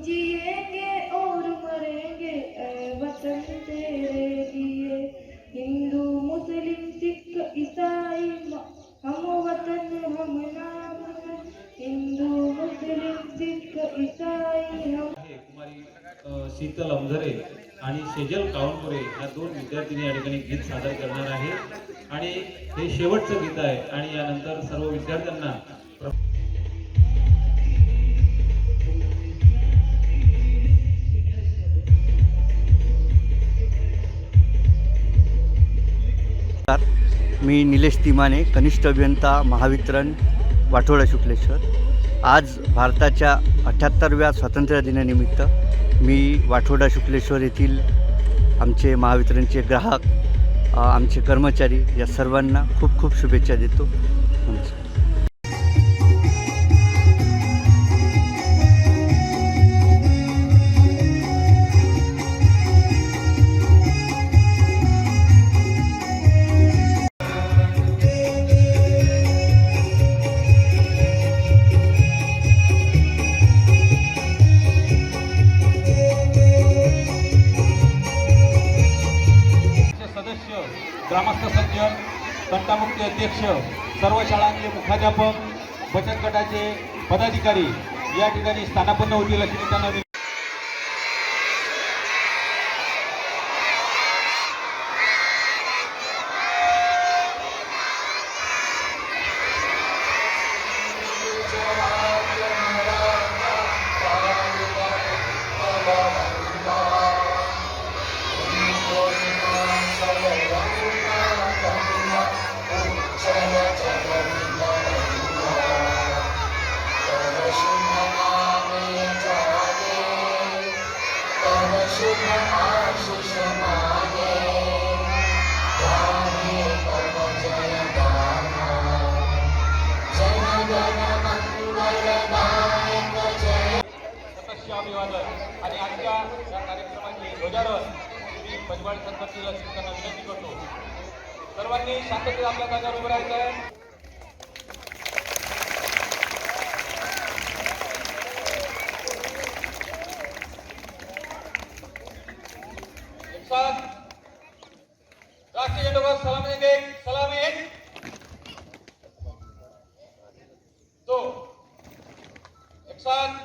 जिएंगे और मरेंगे ऐ वतन तेरे लिए। हिंदू मुस्लिम सिख ईसाई हम वतन हम नाम है। हिंदू मुस्लिम सिख ईसाई हम। कुमारी शीतल अमधरे आणि सेजल कावनपुरे या दोन विद्यार्थिनी या ठिकाणी गीत सादर करणार आहेत आणि हे शेवटचं गीत आहे आणि यानंतर सर्व विद्यार्थ्यांना मी निलेश तिमाने, कनिष्ठ अभियंता महावितरण वाठोडा शुक्लेश्वर। आज भारताच्या 78व्या स्वातंत्र्य दिनानिमित्त मी वाठोडा शुक्लेश्वर येथील आमचे महावितरणचे ग्राहक, आमचे कर्मचारी या सर्वांना खूप खूप शुभेच्छा देतो। नमस्कार। ग्रामस्थ सज्जन, तंटामुक्ती अध्यक्ष, सर्व शाळांचे मुख्याध्यापक, बचत गटाचे पदाधिकारी या ठिकाणी स्थानापन्न होतील अशी मी त्यांना आणि आजच्या या कार्यक्रमाची ध्वजारोहण श्री पंचवाडी संततील शिक्षकांना विनंती करतो। सर्वांनी शांततेत आपल्या जागेवर उभं राहायचं आहे। एक साथ राष्ट्रीय झंडे को सलाम देंगे। सलाम एक, दो, एक साथ।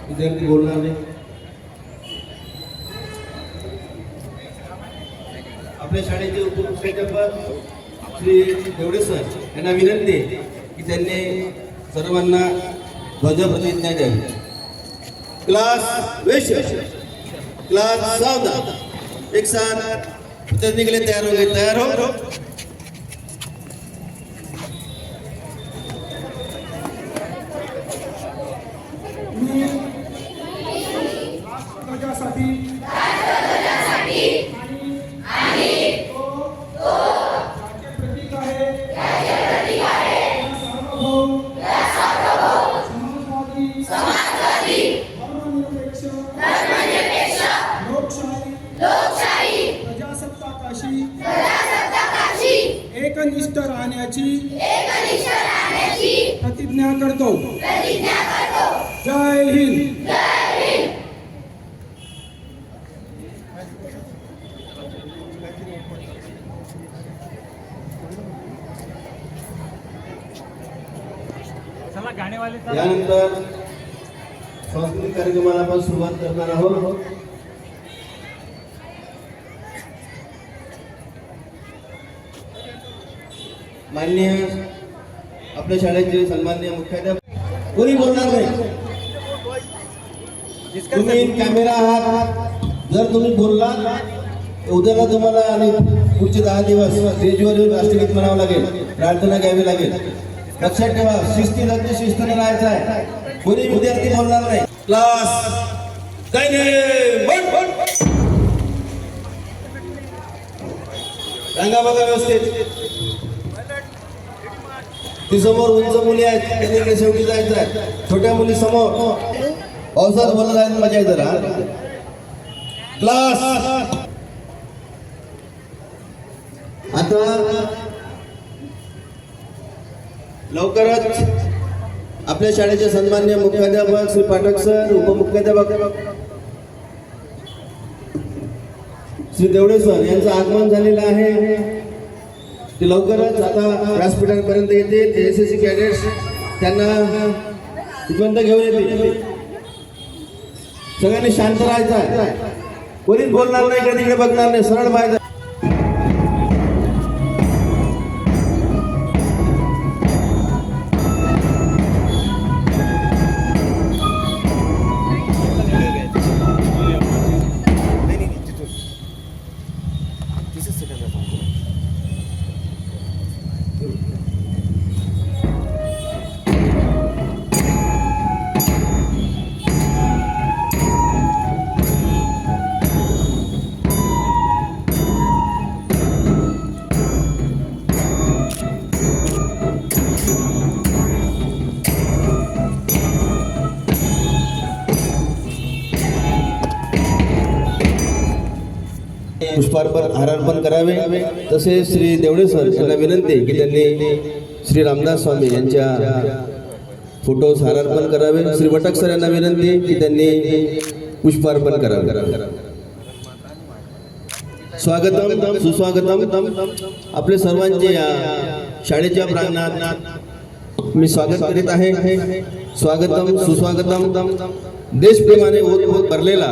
विद्यार्थी बोलणार नाही. आपल्या शाळेचे उपमुख्याध्यापक श्री देवडे सर यांना विनंती आहे की त्यांनी सर्वांना ध्वजप्रतिज्ञा द्यावी. क्लास वेश, क्लास सावधान, एक साथ प्रतिज्ञा के लिए तैयार हो गए. तैयार हो. एकनिष्ठ राहण्याची प्रतिज्ञा करतो. जय हिंद. यानंतर सांस्कृतिक कार्यक्रमाला आपण सुरुवात करणार आहोत. माननीय आपल्या शाळेचे सन्माननीय मुख्याध्यापक, कोणी बोलणार नाही. तुम्ही कॅमेरा आहात, जर तुम्ही बोलला उद्याला तुम्हाला आणि पुढचे 10 दिवस स्टेजवर येऊन राष्ट्रगीत म्हणावं लागेल, प्रार्थना घ्यावी लागेल. लक्षात ठेवा, शिस्तीने राहायचं आहे. कोणी विद्यार्थी बोलणार नाही. क्लास रंगा बघा व्यवस्थित. ती समोर उंच मुली आहेत, त्यांनी शेवटी जायचं आहे. छोट्या मुली समोर पावसात बोलत आहेत, मजा येते. क्लास आता लवकरच आपल्या शाळेचे सन्माननीय मुख्याध्यापक श्री पाठक सर, उपमुख्याध्यापक श्री देवडे सर यांचं आगमन झालेलं आहे. ते लवकरच आता व्यासपीठापर्यंत येते. एसएससी कॅडेट्स त्यांना तिथपर्यंत घेऊन येते. सगळ्यांनी शांत राहायचं आहे. कोणीच बोलणार नाही, इकडे तिकडे बघणार नाही, सरळ पाहिजे. पुष्पार्पण हारार्पण करावे. तसेच श्री देवडे सर यांना विनंती आहे की त्यांनी श्री रामदास स्वामी यांच्या फोटोस हारार्पण करावे. श्री वटक सर यांना विनंती आहे की त्यांनी पुष्पार्पण करावे. स्वागतम सुस्वागतम. आपले सर्वांचे या शाळेच्या प्रांगणात मी स्वागत करीत आहे. स्वागतम सुस्वागतम. देशप्रेमाने ओतप्रोत भरलेला,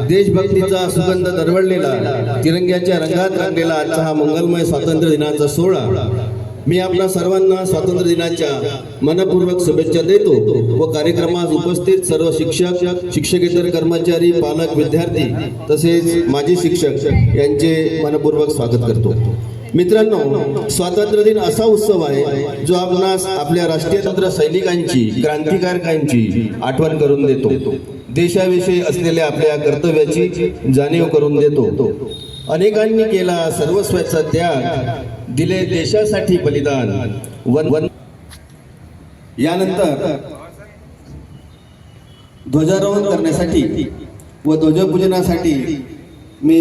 देशभक्तीचा सुगंध दरवळलेला, तिरंग्याच्या रंगात रंगलेला आजचा हा मंगलमय स्वातंत्र्य दिनाचा सोहळा मी आपल्या सर्वांना स्वातंत्र्य दिनाच्या मनपूर्वक शुभेच्छा देतो व कार्यक्रमास उपस्थित सर्व शिक्षक, शिक्षकेतर कर्मचारी, पालक, विद्यार्थी तसेच माजी शिक्षक यांचे मनपूर्वक स्वागत करतो. मित्रांनो, स्वातंत्र्य दिन असा उत्सव आहे जो आपणास आपल्या राष्ट्रीय स्वातंत्र्य सैनिकांची, क्रांतिकारकांची आठवण करून देतो. देशाविषयी असलेल्या आपल्या कर्तव्याची जाणीव करून देतो. अनेकांनी केला सर्वस्वाचा त्याग, दिले देशासाठी बलिदान. यानंतर ध्वजारोहण करण्यासाठी व ध्वजपूजनासाठी मी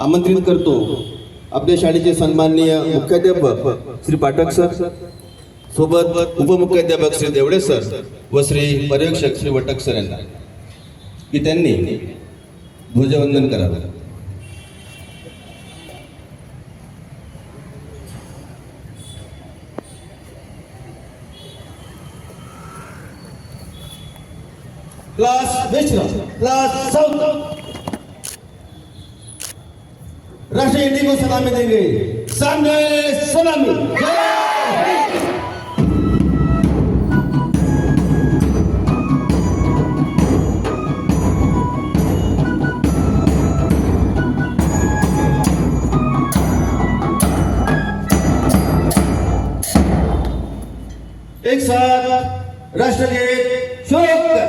आमंत्रित करतो आपल्या शाळेचे सन्माननीय मुख्याध्यापक श्री पाठक सर, सोबत उपमुख्याध्यापक श्री देवडे सर व श्री पर्यवेक्षक श्री वटक सर यांना की त्यांनी ध्वजवंदन करावे. क्लास वेस्ट, क्लास साउथ, राष्ट्रीय हिंदी को सलामी देंगे. सामने सलामी. एक साथ राष्ट्रगीत शुरू कर.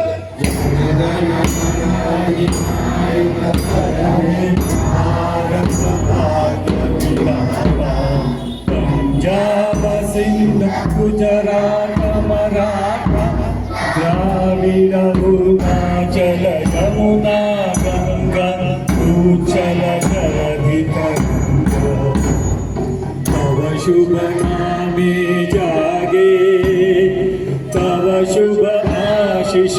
पंजाब सिंध गुजरात मराठा द्राविड अरुणाचल यमुना गंगा उच्चल जलधि तरंगो तव शुभ नामे जागे तव शुभ आशीष